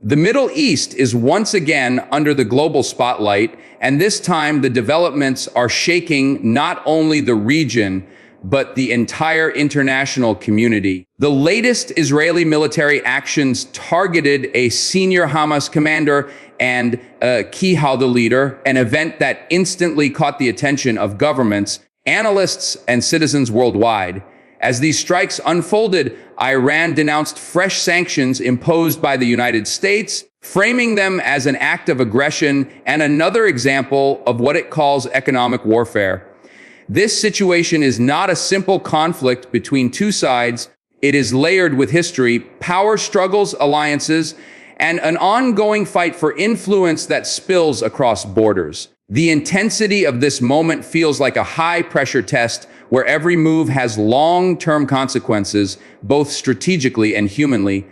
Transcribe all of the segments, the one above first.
The Middle East is once again under the global spotlight, and this time the developments are shaking not only the region, but the entire international community. The latest Israeli military actions targeted a senior Hamas commander and a key Houthi leader, an event that instantly caught the attention of governments, analysts, and citizens worldwide. As these strikes unfolded, Iran denounced fresh sanctions imposed by the United States, framing them as an act of aggression and another example of what it calls economic warfare. This situation is not a simple conflict between two sides. It is layered with history, power struggles, alliances, and an ongoing fight for influence that spills across borders. The intensity of this moment feels like a high-pressure test where every move has long-term consequences, both strategically and humanly.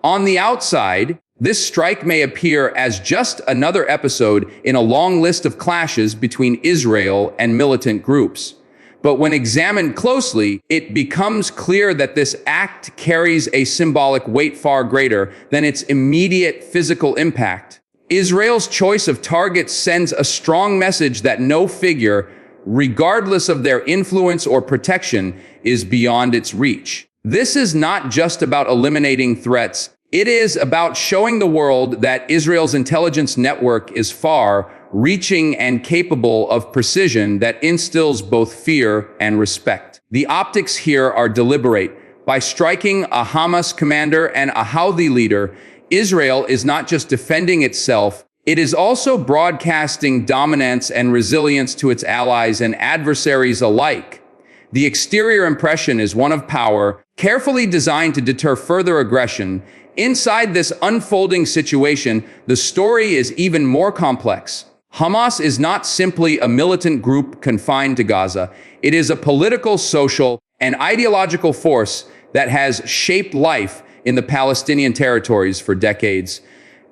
On the outside, this strike may appear as just another episode in a long list of clashes between Israel and militant groups. But when examined closely, it becomes clear that this act carries a symbolic weight far greater than its immediate physical impact. Israel's choice of targets sends a strong message that no figure, regardless of their influence or protection, is beyond its reach. This is not just about eliminating threats. It is about showing the world that Israel's intelligence network is far-reaching and capable of precision that instills both fear and respect. The optics here are deliberate. By striking a Hamas commander and a Houthi leader, Israel is not just defending itself, it is also broadcasting dominance and resilience to its allies and adversaries alike. The exterior impression is one of power, carefully designed to deter further aggression. Inside this unfolding situation, the story is even more complex. Hamas is not simply a militant group confined to Gaza. It is a political, social, and ideological force that has shaped life in the Palestinian territories for decades.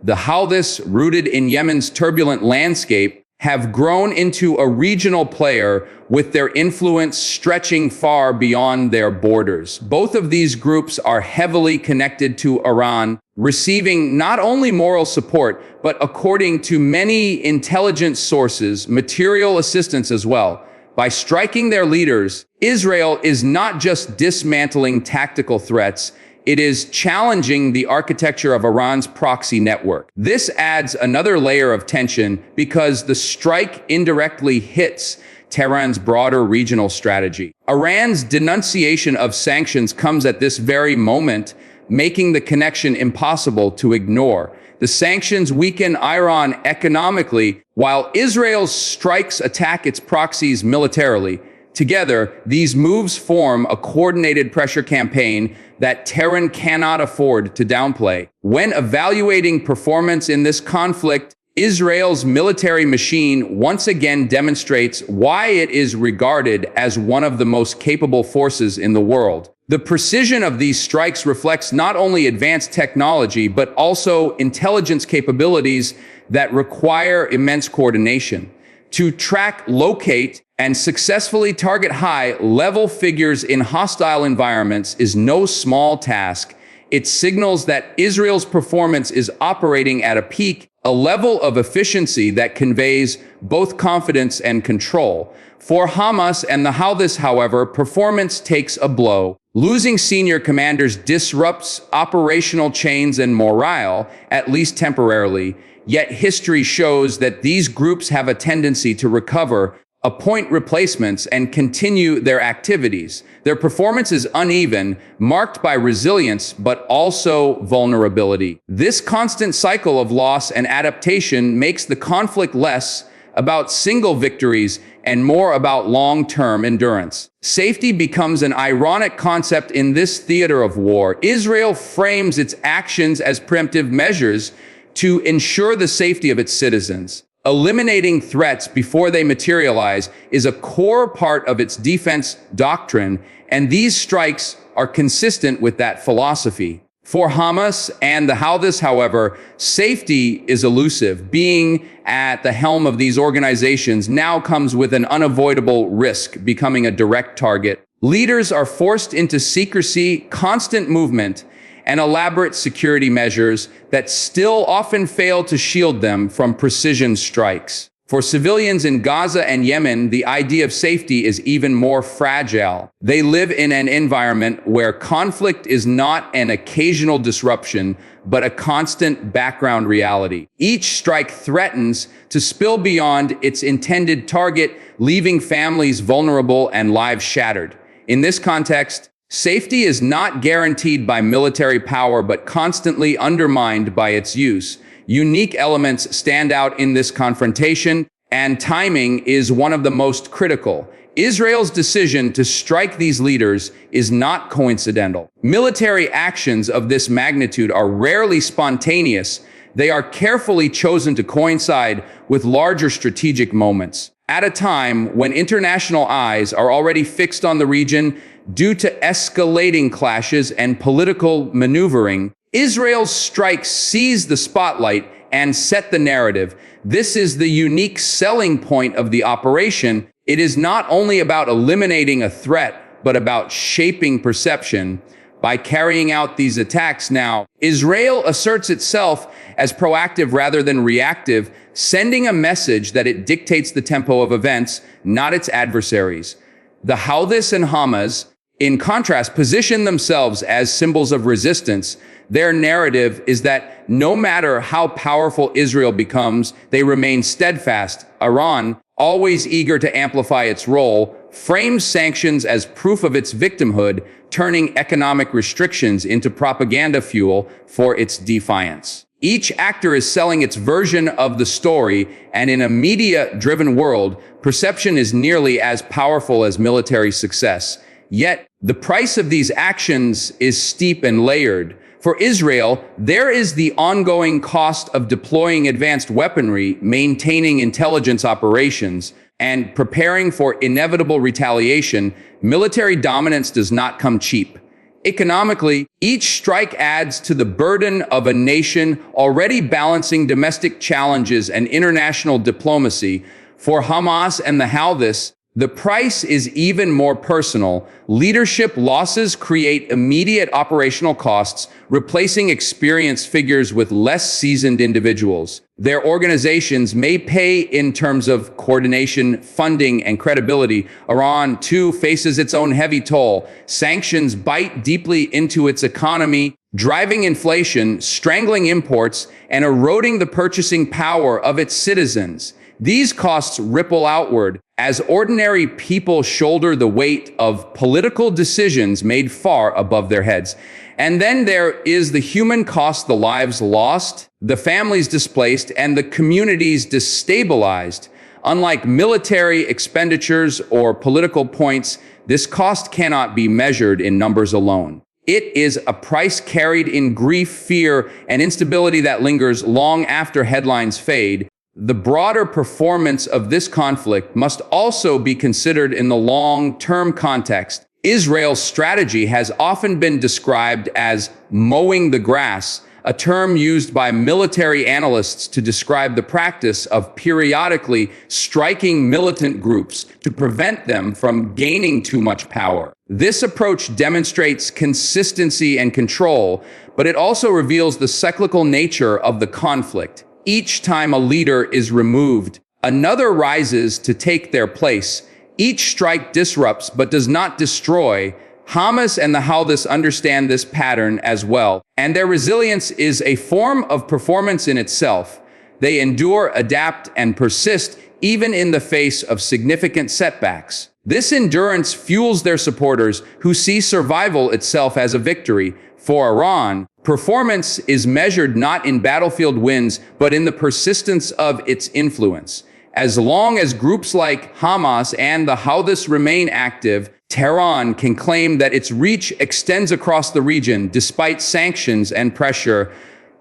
The Houthis, rooted in Yemen's turbulent landscape, have grown into a regional player with their influence stretching far beyond their borders. Both of these groups are heavily connected to Iran, receiving not only moral support, but according to many intelligence sources, material assistance as well. By striking their leaders, Israel is not just dismantling tactical threats, it is challenging the architecture of Iran's proxy network. This adds another layer of tension because the strike indirectly hits Tehran's broader regional strategy. Iran's denunciation of sanctions comes at this very moment, making the connection impossible to ignore. The sanctions weaken Iran economically, while Israel's strikes attack its proxies militarily. Together, these moves form a coordinated pressure campaign that Tehran cannot afford to downplay. When evaluating performance in this conflict, Israel's military machine once again demonstrates why it is regarded as one of the most capable forces in the world. The precision of these strikes reflects not only advanced technology, but also intelligence capabilities that require immense coordination. To track, locate, and successfully target high-level figures in hostile environments is no small task. It signals that Israel's performance is operating at a peak, a level of efficiency that conveys both confidence and control. For Hamas and the Houthis, however, performance takes a blow. Losing senior commanders disrupts operational chains and morale, at least temporarily. Yet history shows that these groups have a tendency to recover, appoint replacements, and continue their activities. Their performance is uneven, marked by resilience, but also vulnerability. This constant cycle of loss and adaptation makes the conflict less about single victories and more about long-term endurance. Safety becomes an ironic concept in this theater of war. Israel frames its actions as preemptive measures to ensure the safety of its citizens. Eliminating threats before they materialize is a core part of its defense doctrine, and these strikes are consistent with that philosophy. For Hamas and the Houthis, however, safety is elusive. Being at the helm of these organizations now comes with an unavoidable risk, becoming a direct target. Leaders are forced into secrecy, constant movement, and elaborate security measures that still often fail to shield them from precision strikes. For civilians in Gaza and Yemen, the idea of safety is even more fragile. They live in an environment where conflict is not an occasional disruption, but a constant background reality. Each strike threatens to spill beyond its intended target, leaving families vulnerable and lives shattered. In this context, safety is not guaranteed by military power, but constantly undermined by its use. Unique elements stand out in this confrontation, and timing is one of the most critical. Israel's decision to strike these leaders is not coincidental. Military actions of this magnitude are rarely spontaneous. They are carefully chosen to coincide with larger strategic moments. At a time when international eyes are already fixed on the region due to escalating clashes and political maneuvering, Israel's strikes seize the spotlight and set the narrative. This is the unique selling point of the operation. It is not only about eliminating a threat, but about shaping perception. By carrying out these attacks now, Israel asserts itself as proactive rather than reactive, sending a message that it dictates the tempo of events, not its adversaries. The Houthis and Hamas, in contrast, position themselves as symbols of resistance. Their narrative is that no matter how powerful Israel becomes, they remain steadfast. Iran, always eager to amplify its role, frames sanctions as proof of its victimhood, turning economic restrictions into propaganda fuel for its defiance. Each actor is selling its version of the story, and in a media-driven world, perception is nearly as powerful as military success. Yet, the price of these actions is steep and layered. For Israel, there is the ongoing cost of deploying advanced weaponry, maintaining intelligence operations, and preparing for inevitable retaliation. Military dominance does not come cheap. Economically, each strike adds to the burden of a nation already balancing domestic challenges and international diplomacy. For Hamas and the Houthis, the price is even more personal. Leadership losses create immediate operational costs, replacing experienced figures with less seasoned individuals. Their organizations may pay in terms of coordination, funding, and credibility. Iran, too, faces its own heavy toll. Sanctions bite deeply into its economy, driving inflation, strangling imports, and eroding the purchasing power of its citizens. These costs ripple outward as ordinary people shoulder the weight of political decisions made far above their heads. And then there is the human cost, the lives lost, the families displaced, and the communities destabilized. Unlike military expenditures or political points, this cost cannot be measured in numbers alone. It is a price carried in grief, fear, and instability that lingers long after headlines fade. The broader performance of this conflict must also be considered in the long-term context. Israel's strategy has often been described as mowing the grass, a term used by military analysts to describe the practice of periodically striking militant groups to prevent them from gaining too much power. This approach demonstrates consistency and control, but it also reveals the cyclical nature of the conflict. Each time a leader is removed, another rises to take their place. Each strike disrupts but does not destroy. Hamas and the Houthis understand this pattern as well, and their resilience is a form of performance in itself. They endure, adapt, and persist even in the face of significant setbacks. This endurance fuels their supporters, who see survival itself as a victory. For Iran, performance is measured not in battlefield wins, but in the persistence of its influence. As long as groups like Hamas and the Houthis remain active, Tehran can claim that its reach extends across the region despite sanctions and pressure.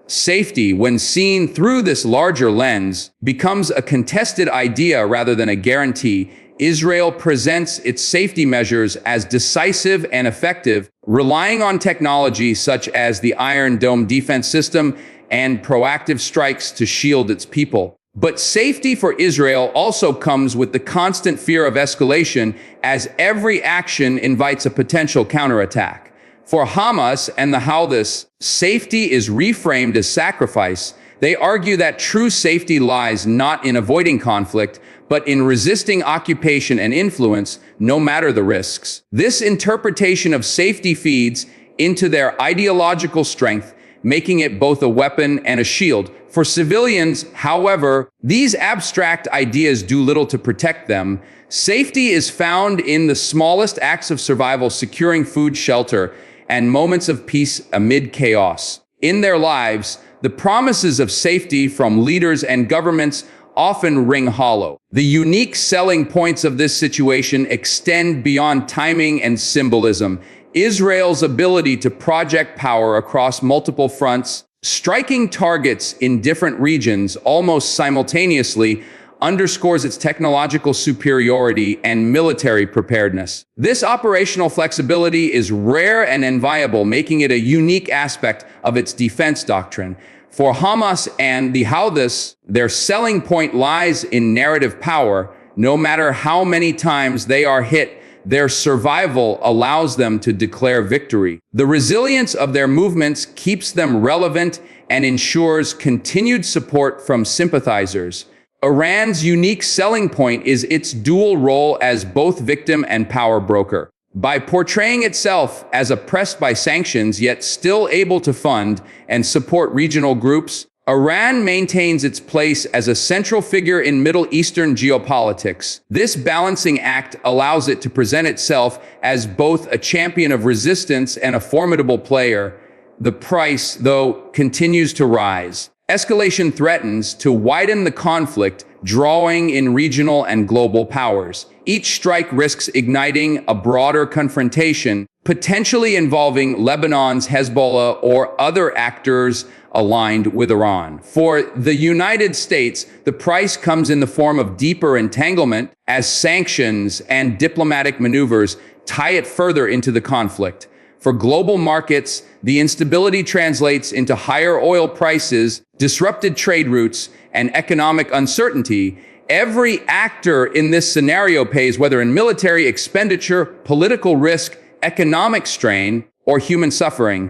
Safety, when seen through this larger lens, becomes a contested idea rather than a guarantee. Israel presents its safety measures as decisive and effective, relying on technology such as the Iron Dome defense system and proactive strikes to shield its people. But safety for Israel also comes with the constant fear of escalation, as every action invites a potential counterattack. For Hamas and the Houthis, safety is reframed as sacrifice. They argue that true safety lies not in avoiding conflict, but in resisting occupation and influence, no matter the risks. This interpretation of safety feeds into their ideological strength, making it both a weapon and a shield. For civilians, however, these abstract ideas do little to protect them. Safety is found in the smallest acts of survival, securing food, shelter, and moments of peace amid chaos. In their lives, the promises of safety from leaders and governments often ring hollow. The unique selling points of this situation extend beyond timing and symbolism. Israel's ability to project power across multiple fronts, striking targets in different regions almost simultaneously, underscores its technological superiority and military preparedness. This operational flexibility is rare and enviable, making it a unique aspect of its defense doctrine. For Hamas and the Houthis, their selling point lies in narrative power. No matter how many times they are hit, their survival allows them to declare victory. The resilience of their movements keeps them relevant and ensures continued support from sympathizers. Iran's unique selling point is its dual role as both victim and power broker. By portraying itself as oppressed by sanctions, yet still able to fund and support regional groups, Iran maintains its place as a central figure in Middle Eastern geopolitics. This balancing act allows it to present itself as both a champion of resistance and a formidable player. The price, though, continues to rise. Escalation threatens to widen the conflict, drawing in regional and global powers. Each strike risks igniting a broader confrontation, potentially involving Lebanon's Hezbollah or other actors aligned with Iran. For the United States, the price comes in the form of deeper entanglement as sanctions and diplomatic maneuvers tie it further into the conflict. For global markets, the instability translates into higher oil prices, disrupted trade routes, and economic uncertainty. Every actor in this scenario pays, whether in military expenditure, political risk, economic strain, or human suffering.